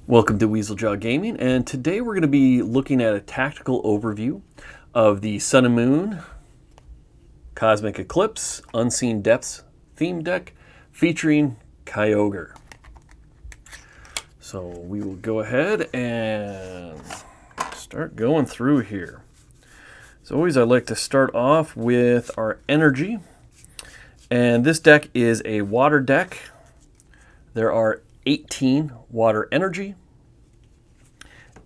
Welcome to Weasel Gaming, and today we're going to be looking at a tactical overview of the Sun and Moon Cosmic Eclipse Unseen Depths theme deck featuring Kyogre. So we will go ahead and start going through here. As always, I like to start off with our energy, and this deck is a water deck. There are 18 water energy,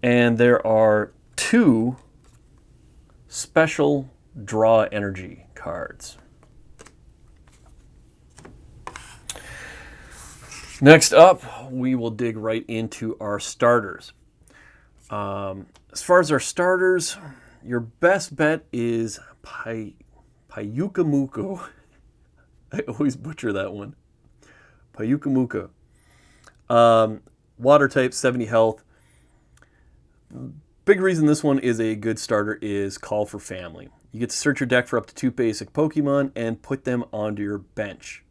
and there are 2 special draw energy cards. Next up, we will dig right into our starters. As far as our starters, your best bet is Payukamuko. I always butcher that one. Payukamuka. Water type, 70 health. Big reason this one is a good starter is Call for Family. You get to search your deck for up to 2 basic Pokemon and put them onto your bench.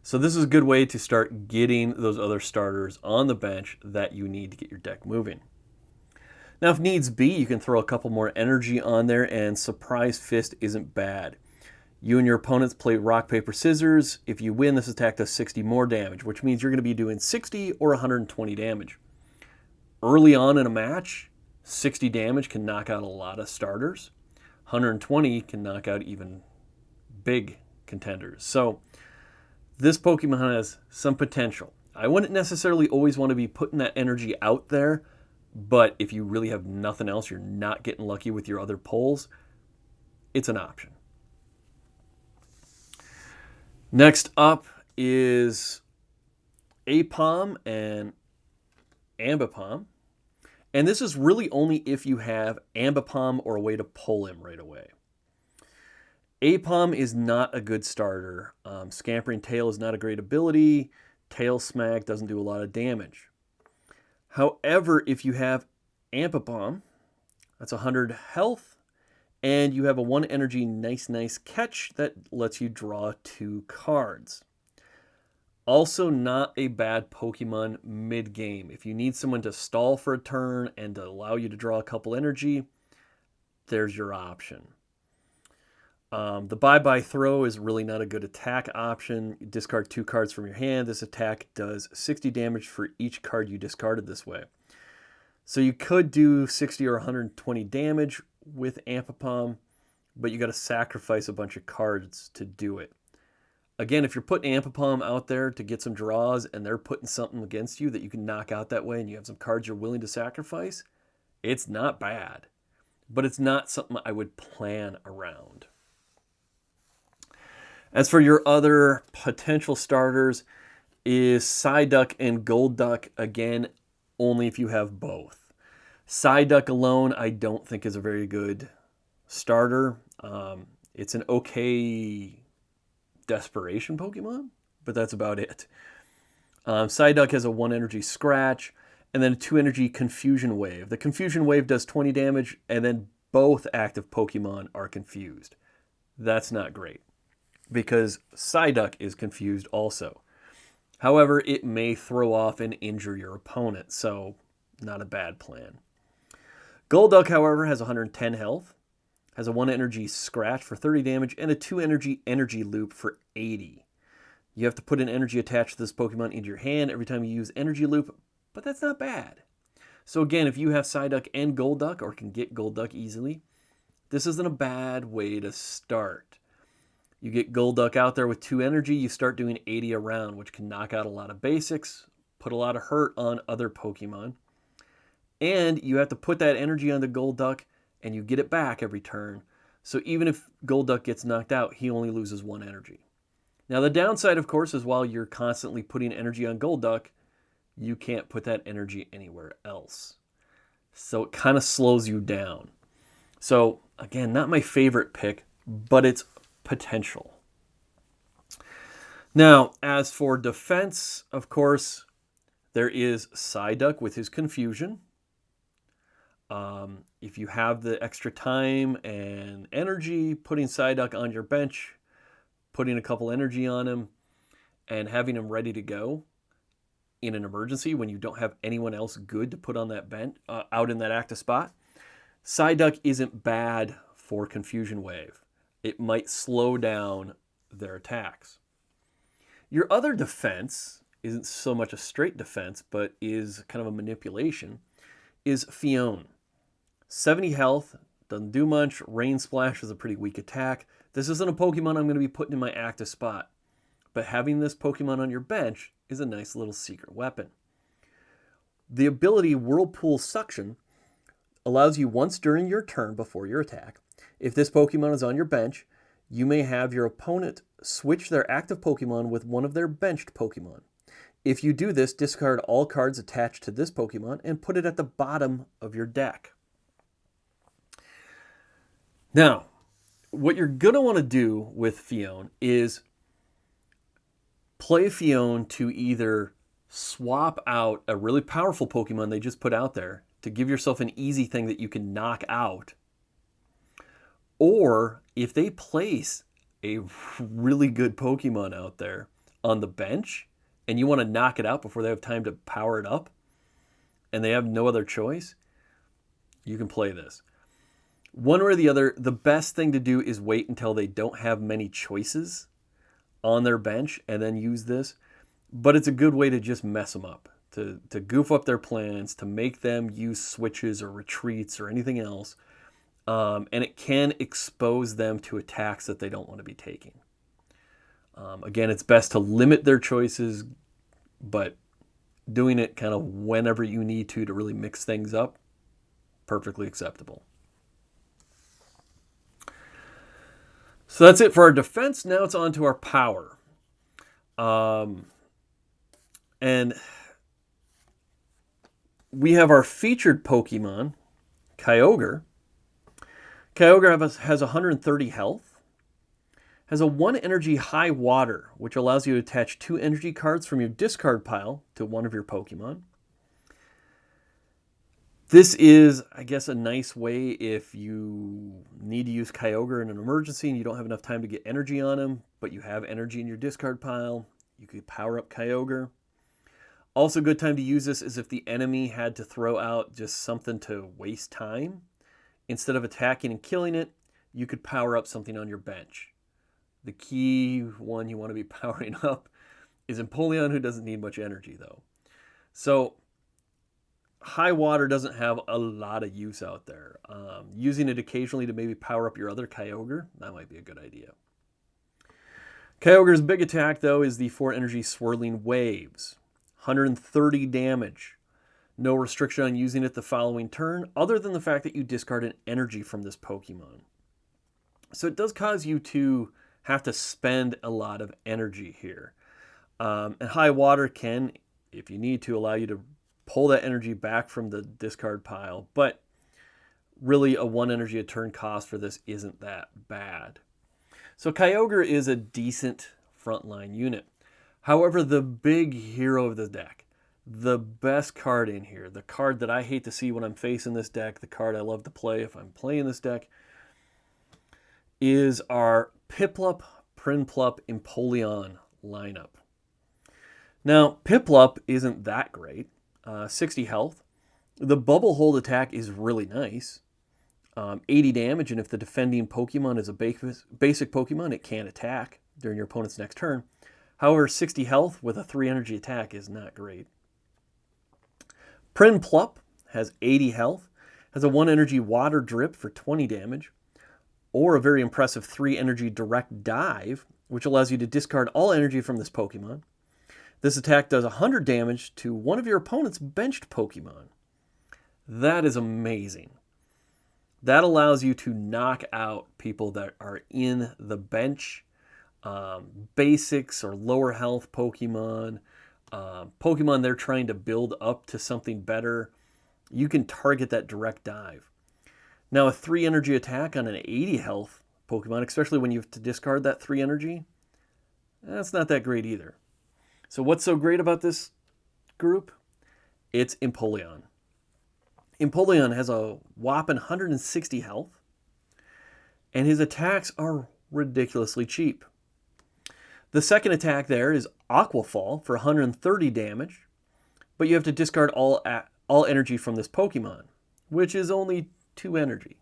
So this is a good way to start getting those other starters on the bench that you need to get your deck moving. Now, if needs be, you can throw a couple more energy on there, and Surprise Fist isn't bad. You and your opponents play rock, paper, scissors. If you win, this attack does 60 more damage, which means you're going to be doing 60 or 120 damage. Early on in a match, 60 damage can knock out a lot of starters. 120 can knock out even big contenders. So this Pokemon has some potential. I wouldn't necessarily always want to be putting that energy out there, but if you really have nothing else, you're not getting lucky with your other pulls, it's an option. Next up is Apom and Ambipom. And this is really only if you have Ambipom or a way to pull him right away. Apom is not a good starter. Scampering Tail is not a great ability. Tail Smack doesn't do a lot of damage. However, if you have Ambipom, that's 100 health, and you have a 1 energy nice catch that lets you draw 2 cards. Also not a bad Pokemon mid-game. If you need someone to stall for a turn and to allow you to draw a couple energy, there's your option. The Bye-Bye Throw is really not a good attack option. You discard 2 cards from your hand. This attack does 60 damage for each card you discarded this way. So you could do 60 or 120 damage with Ambipom, but you got to sacrifice a bunch of cards to do it. Again, if you're putting Ambipom out there to get some draws and they're putting something against you that you can knock out that way and you have some cards you're willing to sacrifice, it's not bad. But it's not something I would plan around. As for your other potential starters is Psyduck and Golduck, again, only if you have both. Psyduck alone, I don't think is a very good starter. It's an okay desperation Pokemon, but that's about it. Psyduck has a 1 energy Scratch and then a 2 energy Confusion Wave. The Confusion Wave does 20 damage, and then both active Pokemon are confused. That's not great because Psyduck is confused also. However, it may throw off and injure your opponent, so not a bad plan. Golduck, however, has 110 health, has a 1 energy Scratch for 30 damage, and a 2 energy Loop for 80. You have to put an energy attached to this Pokemon into your hand every time you use Energy Loop, but that's not bad. So again, if you have Psyduck and Golduck, or can get Golduck easily, this isn't a bad way to start. You get Golduck out there with 2 energy, you start doing 80 a round, which can knock out a lot of basics, put a lot of hurt on other Pokemon. And you have to put that energy on the Golduck, and you get it back every turn. So even if Golduck gets knocked out, he only loses 1 energy. Now the downside, of course, is while you're constantly putting energy on Golduck, you can't put that energy anywhere else. So it kind of slows you down. So again, not my favorite pick, but it's potential. Now, as for defense, of course, there is Psyduck with his Confusion. If you have the extra time and energy, putting Psyduck on your bench, putting a couple energy on him, and having him ready to go in an emergency when you don't have anyone else good to put on that bench out in that active spot. Psyduck isn't bad for Confusion Wave. It might slow down their attacks. Your other defense isn't so much a straight defense, but is kind of a manipulation, is Fion. 70 health, doesn't do much. Rain Splash is a pretty weak attack. This isn't a Pokemon I'm going to be putting in my active spot, but having this Pokemon on your bench is a nice little secret weapon. The ability Whirlpool Suction allows you once during your turn before your attack. If this Pokemon is on your bench, you may have your opponent switch their active Pokemon with one of their benched Pokemon. If you do this, discard all cards attached to this Pokemon and put it at the bottom of your deck. Now, what you're going to want to do with Fion is play Fion to either swap out a really powerful Pokemon they just put out there to give yourself an easy thing that you can knock out. Or if they place a really good Pokemon out there on the bench and you want to knock it out before they have time to power it up and they have no other choice, you can play this. One way or the other, the best thing to do is wait until they don't have many choices on their bench and then use this. But it's a good way to just mess them up, to goof up their plans, to make them use switches or retreats or anything else. And it can expose them to attacks that they don't want to be taking. Again, it's best to limit their choices, but doing it kind of whenever you need to really mix things up, perfectly acceptable. So that's it for our defense. Now it's on to our power. And we have our featured Pokemon, Kyogre. Kyogre has 130 health, has a 1 energy high water, which allows you to attach 2 energy cards from your discard pile to one of your Pokemon. This is, I guess, a nice way if you need to use Kyogre in an emergency and you don't have enough time to get energy on him, but you have energy in your discard pile. You could power up Kyogre. Also, a good time to use this is if the enemy had to throw out just something to waste time. Instead of attacking and killing it, you could power up something on your bench. The key one you want to be powering up is Empoleon, who doesn't need much energy, though. So high water doesn't have a lot of use out there. Using it occasionally to maybe power up your other Kyogre, that might be a good idea. Kyogre's big attack, though, is the 4 energy Swirling Waves. 130 damage. No restriction on using it the following turn, other than the fact that you discard an energy from this Pokemon. So it does cause you to have to spend a lot of energy here. And high water can, if you need to, allow you to pull that energy back from the discard pile. But really, a 1 energy a turn cost for this isn't that bad. So Kyogre is a decent frontline unit. However, the big hero of the deck, the best card in here, the card that I hate to see when I'm facing this deck, the card I love to play if I'm playing this deck, is our Piplup, Prinplup, Empoleon lineup. Now, Piplup isn't that great. 60 health. The Bubble Hold attack is really nice. 80 damage, and if the defending Pokemon is a basic Pokemon, it can't attack during your opponent's next turn. However, 60 health with a 3 energy attack is not great. Prinplup has 80 health, has a 1 energy Water Drip for 20 damage, or a very impressive 3 energy Direct Dive, which allows you to discard all energy from this Pokemon. This attack does 100 damage to one of your opponent's benched Pokemon. That is amazing. That allows you to knock out people that are in the bench, basics or lower health Pokemon, Pokemon they're trying to build up to something better. You can target that Direct Dive. Now, a 3 energy attack on an 80 health Pokemon, especially when you have to discard that 3 energy, that's not that great either. So what's so great about this group? It's Empoleon. Empoleon has a whopping 160 health, and his attacks are ridiculously cheap. The second attack there is Aqua Fall for 130 damage. but you have to discard all energy from this Pokemon, which is only 2 energy.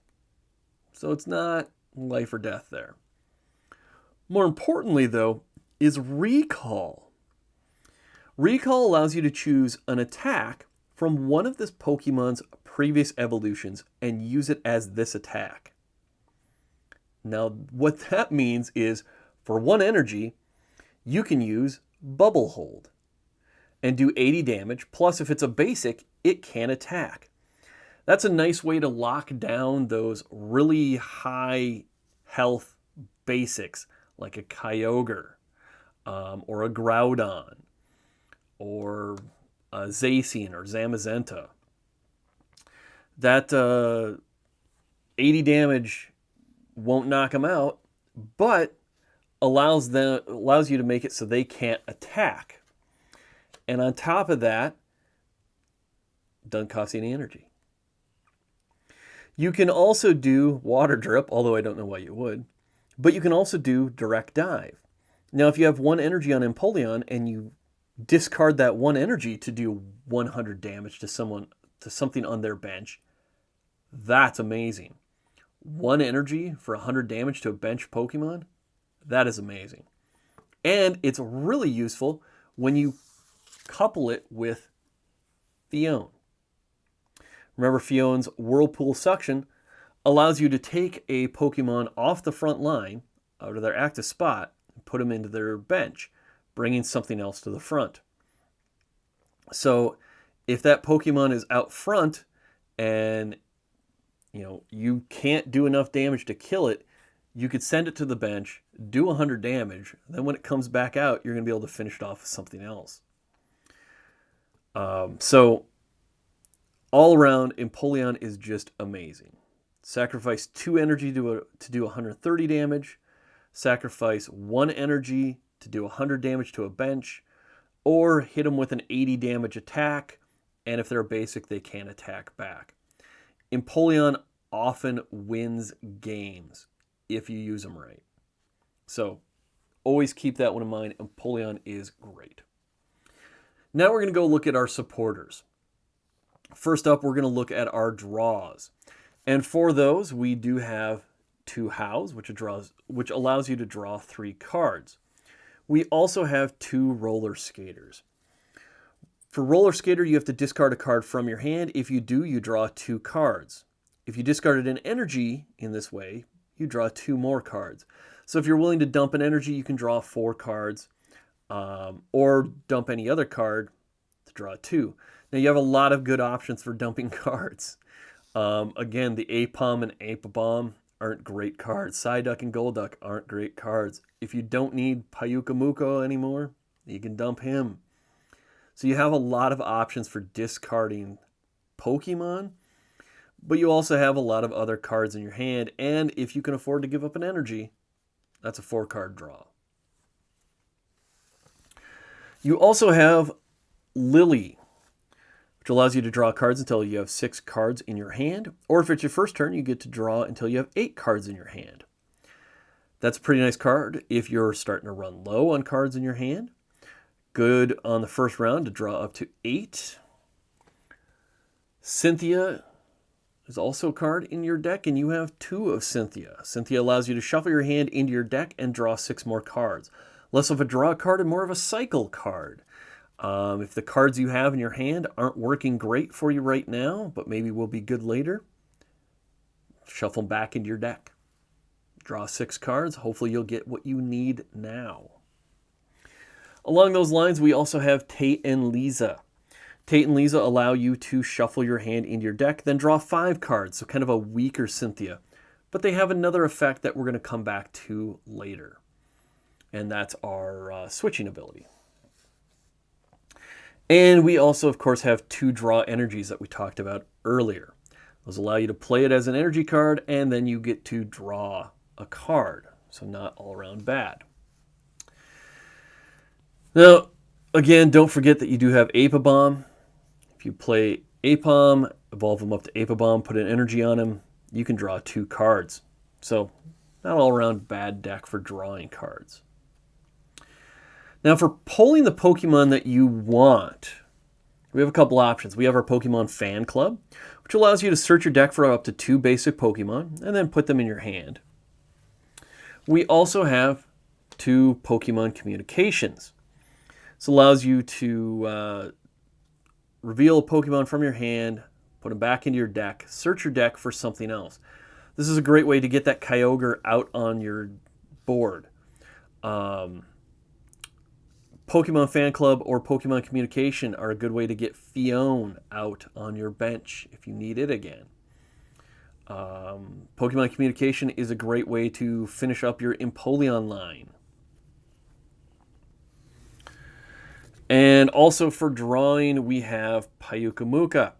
So it's not life or death there. More importantly, though, is Recall. Recall allows you to choose an attack from one of this Pokemon's previous evolutions and use it as this attack. Now, what that means is, for 1 energy, you can use Bubble Hold and do 80 damage, plus if it's a basic, it can attack. That's a nice way to lock down those really high health basics, like a Kyogre, or a Groudon, or a Zacian or Zamazenta. That 80 damage won't knock them out, but allows you to make it so they can't attack. And on top of that, doesn't cost you any energy. You can also do Water Drip, although I don't know why you would, but you can also do Direct Dive. Now, if you have 1 energy on Empoleon and you discard that 1 energy to do 100 damage to something on their bench, that's amazing. 1 energy for 100 damage to a bench Pokemon, that is amazing. And it's really useful when you couple it with Phione. Remember, Phione's Whirlpool Suction allows you to take a Pokemon off the front line, out of their active spot, and put them into their bench, bringing something else to the front. So if that Pokemon is out front and you can't do enough damage to kill it, you could send it to the bench, do 100 damage, then when it comes back out, you're going to be able to finish it off with something else. So all around, Empoleon is just amazing. Sacrifice 2 energy to do 130 damage, sacrifice 1 energy to do 100 damage to a bench, or hit them with an 80 damage attack, and if they're basic, they can attack back. Empoleon often wins games if you use them right. So always keep that one in mind. Empoleon is great. Now we're going to go look at our supporters. First up, we're going to look at our draws. And for those, we do have 2 Hows, which allows you to draw 3 cards. We also have 2 Roller Skaters. For Roller Skater, you have to discard a card from your hand. If you do, you draw 2 cards. If you discarded an energy in this way, you draw 2 more cards. So if you're willing to dump an energy, you can draw 4 cards, or dump any other card to draw 2. Now you have a lot of good options for dumping cards. Again, the Aipom and Apabomb aren't great cards. Psyduck and Golduck aren't great cards. If you don't need Pyukamuko anymore, you can dump him. So you have a lot of options for discarding Pokemon, but you also have a lot of other cards in your hand, and if you can afford to give up an energy, that's a 4-card draw. You also have Lily, which allows you to draw cards until you have 6 cards in your hand, or if it's your first turn, you get to draw until you have 8 cards in your hand. That's a pretty nice card if you're starting to run low on cards in your hand. Good on the first round to draw up to 8. Cynthia is also a card in your deck, and you have 2 of Cynthia. Cynthia allows you to shuffle your hand into your deck and draw 6 more cards. Less of a draw card and more of a cycle card. If the cards you have in your hand aren't working great for you right now, but maybe will be good later, shuffle them back into your deck. Draw 6 cards. Hopefully you'll get what you need now. Along those lines, we also have Tate and Lisa. Tate and Lisa allow you to shuffle your hand into your deck, then draw 5 cards, so kind of a weaker Cynthia. But they have another effect that we're going to come back to later, and that's our switching ability. And we also, of course, have 2 draw energies that we talked about earlier. Those allow you to play it as an energy card, and then you get to draw a card, so not all around bad. Now, again, don't forget that you do have Apabomb. If you play Apom, evolve him up to Apabomb, put an energy on him, you can draw 2 cards. So, not all around bad deck for drawing cards. Now, for pulling the Pokemon that you want, we have a couple options. We have our Pokemon Fan Club, which allows you to search your deck for up to 2 basic Pokemon and then put them in your hand. We also have 2 Pokemon Communications. This allows you to reveal a Pokemon from your hand, put them back into your deck, search your deck for something else. This is a great way to get that Kyogre out on your board. Pokemon Fan Club or Pokemon Communication are a good way to get Fion out on your bench if you need it again. Pokemon Communication is a great way to finish up your Empoleon line. And also for drawing, we have Pyukumuka.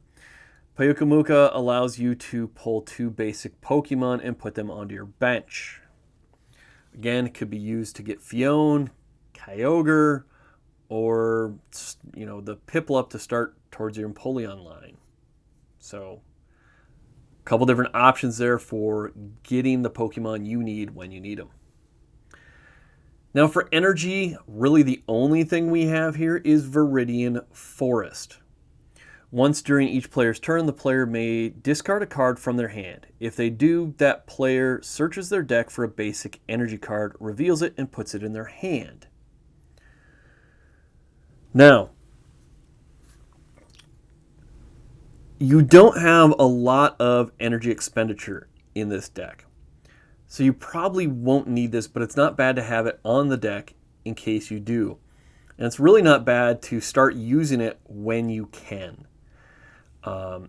Pyukumuka allows you to pull 2 basic Pokemon and put them onto your bench. Again, it could be used to get Fion, Kyogre, or the Piplup to start towards your Empoleon line. So, a couple different options there for getting the Pokemon you need when you need them. Now for energy, really the only thing we have here is Viridian Forest. Once during each player's turn, the player may discard a card from their hand. If they do, that player searches their deck for a basic energy card, reveals it, and puts it in their hand. Now, you don't have a lot of energy expenditure in this deck. So you probably won't need this, but it's not bad to have it on the deck in case you do. And it's really not bad to start using it when you can.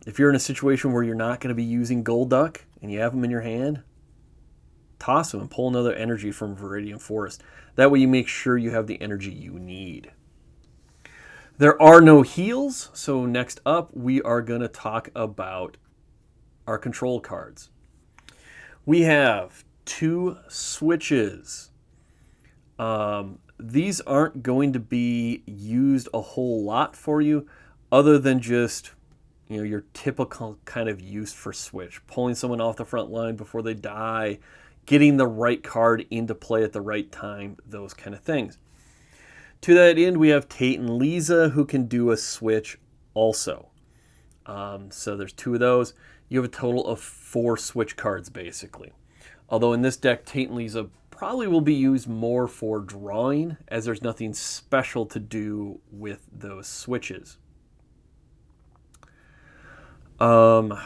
If you're in a situation where you're not going to be using Golduck and you have them in your hand, toss them and pull another energy from Viridian Forest. That way you make sure you have the energy you need. There are no heals, so next up we are going to talk about our control cards. We have 2 switches. These aren't going to be used a whole lot for you other than just your typical kind of use for switch. Pulling someone off the front line before they die, getting the right card into play at the right time, those kind of things. To that end, we have Tate and Lisa who can do a switch also. So there's 2 of those. You have a total of 4 switch cards basically. Although in this deck, Tate and Lisa probably will be used more for drawing as there's nothing special to do with those switches. Don't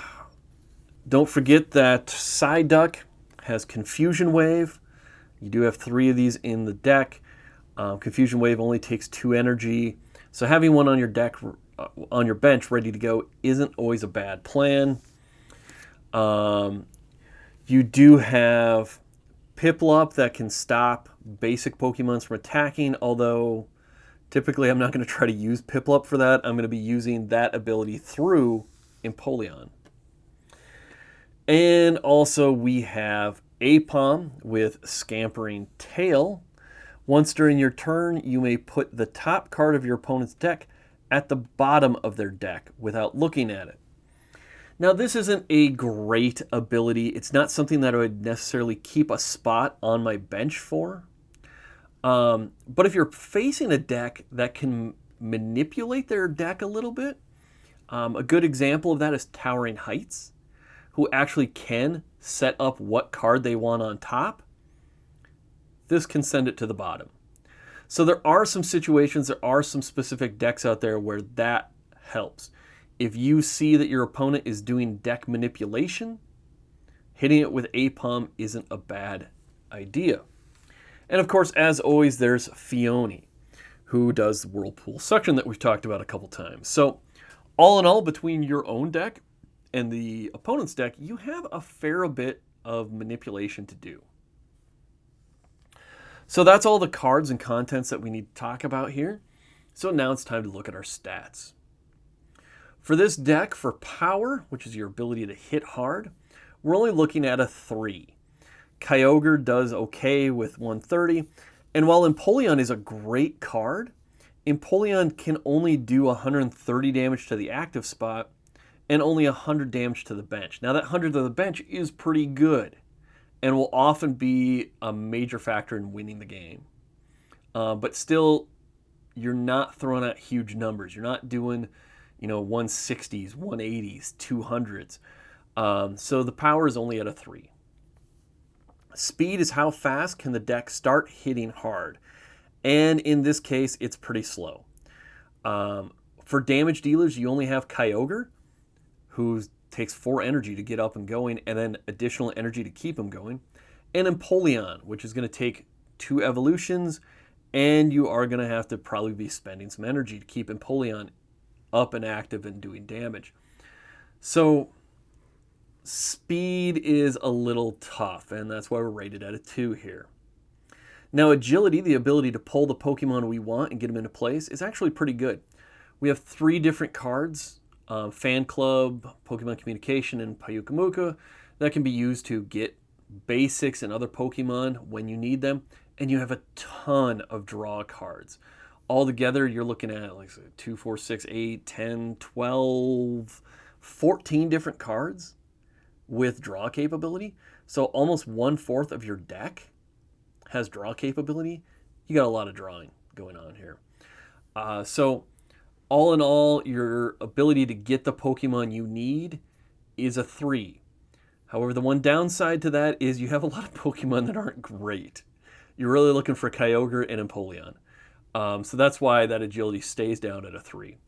forget that Psyduck has Confusion Wave. You do have 3 of these in the deck. Confusion Wave only takes 2 energy, so having one on your deck, on your bench, ready to go isn't always a bad plan. You do have Piplup that can stop basic Pokemons from attacking, although typically I'm not going to try to use Piplup for that. I'm going to be using that ability through Empoleon. And also we have Aipom with Scampering Tail. Once during your turn, you may put the top card of your opponent's deck at the bottom of their deck without looking at it. Now, this isn't a great ability. It's not something that I would necessarily keep a spot on my bench for. But if you're facing a deck that can manipulate their deck a little bit, a good example of that is Towering Heights, who actually can set up what card they want on top. This can send it to the bottom. So there are some situations, there are some specific decks out there where that helps. If you see that your opponent is doing deck manipulation, hitting it with Aipom isn't a bad idea. And of course, as always, there's Fione, who does the Whirlpool Suction that we've talked about a couple times. So all in all, between your own deck and the opponent's deck, you have a fair bit of manipulation to do. So that's all the cards and contents that we need to talk about here. So now it's time to look at our stats. For this deck, for power, which is your ability to hit hard, we're only looking at a 3. Kyogre does okay with 130, and while Empoleon is a great card, Empoleon can only do 130 damage to the active spot and only 100 damage to the bench. Now that 100 to the bench is pretty good and will often be a major factor in winning the game. But still, you're not throwing out huge numbers. You're not doing 160s, 180s, 200s. So the power is only at a 3. Speed is how fast can the deck start hitting hard. And in this case, it's pretty slow. For damage dealers, you only have Kyogre, who takes 4 energy to get up and going, and then additional energy to keep him going. And Empoleon, which is going to take 2 evolutions, and you are going to have to probably be spending some energy to keep Empoleon up and active and doing damage. So speed is a little tough, and that's why we're rated at a 2 here. Now, agility, the ability to pull the Pokemon we want and get them into place, is actually pretty good. We have 3 different cards, Fan Club, Pokemon Communication, and Pyukamuka, that can be used to get basics and other Pokemon when you need them. And you have a ton of draw cards. Altogether, you're looking at like 2, 4, 6, 8, 10, 12, 14 different cards with draw capability. So almost 1/4 of your deck has draw capability. You got a lot of drawing going on here. So all in all, your ability to get the Pokemon you need is a 3. However, the one downside to that is you have a lot of Pokemon that aren't great. You're really looking for Kyogre and Empoleon. So that's why that agility stays down at a 3.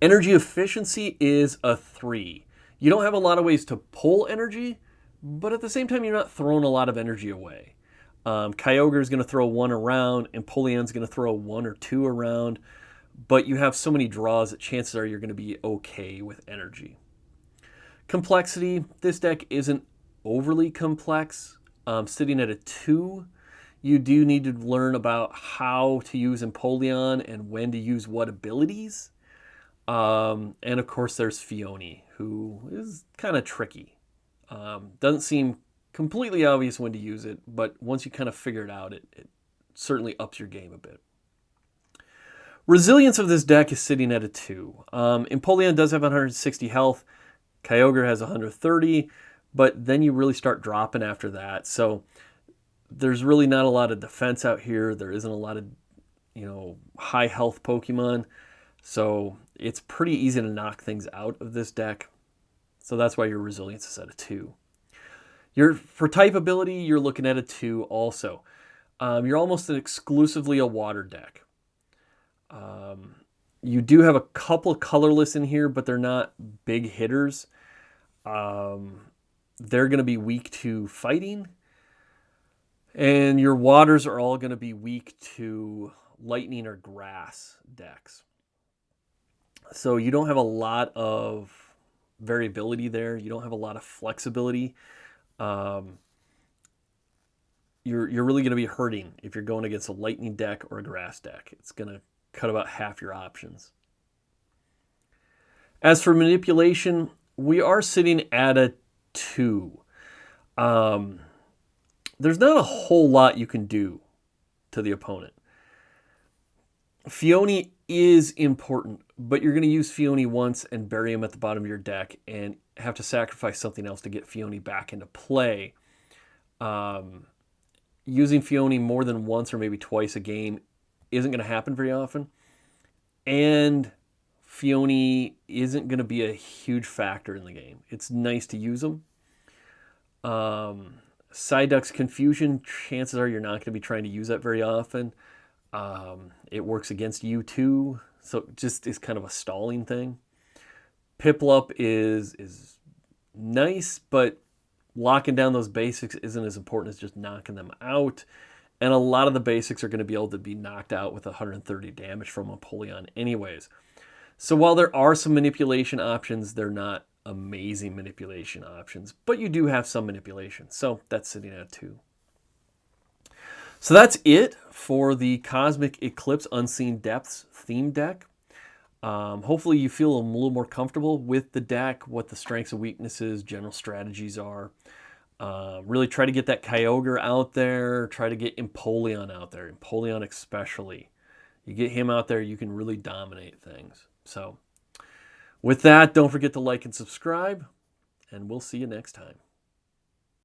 Energy efficiency is a 3. You don't have a lot of ways to pull energy, but at the same time, you're not throwing a lot of energy away. Kyogre is going to throw 1 around, and Empoleon's going to throw 1 or 2 around, but you have so many draws that chances are you're going to be okay with energy. Complexity, this deck isn't overly complex. Sitting at a 2, you do need to learn about how to use Empoleon and when to use what abilities. And of course, there's Phione, who is kind of tricky. Doesn't seem completely obvious when to use it, but once you kind of figure it out, it certainly ups your game a bit. Resilience of this deck is sitting at a 2. Empoleon does have 160 health. Kyogre has 130, but then you really start dropping after that. So there's really not a lot of defense out here. There isn't a lot of, high health Pokemon. So it's pretty easy to knock things out of this deck. So that's why your resilience is at a 2. For type ability, you're looking at a 2 also. You're almost exclusively a water deck. You do have a couple of colorless in here, but they're not big hitters. They're going to be weak to fighting. And your waters are all going to be weak to lightning or grass decks. So you don't have a lot of variability there. You don't have a lot of flexibility. You're really going to be hurting if you're going against a lightning deck or a grass deck. It's going to cut about half your options. As for manipulation, we are sitting at a 2. There's not a whole lot you can do to the opponent. Phione is important, but you're going to use Phione once and bury him at the bottom of your deck and have to sacrifice something else to get Phione back into play. Using Phione more than once or maybe twice a game isn't going to happen very often. And Phione isn't going to be a huge factor in the game. It's nice to use them. Psyduck's Confusion, chances are you're not going to be trying to use that very often. It works against you too, so it just is kind of a stalling thing. Piplup is nice, but locking down those basics isn't as important as just knocking them out. And a lot of the basics are going to be able to be knocked out with 130 damage from Empoleon anyways. So while there are some manipulation options, they're not amazing manipulation options, but you do have some manipulation. So that's sitting at 2. So that's it for the Cosmic Eclipse Unseen Depths theme deck. Hopefully you feel a little more comfortable with the deck, what the strengths and weaknesses, general strategies are. Really try to get that Kyogre out there. Try to get Empoleon out there. Empoleon especially. You get him out there, you can really dominate things. So with that, don't forget to like and subscribe, and we'll see you next time.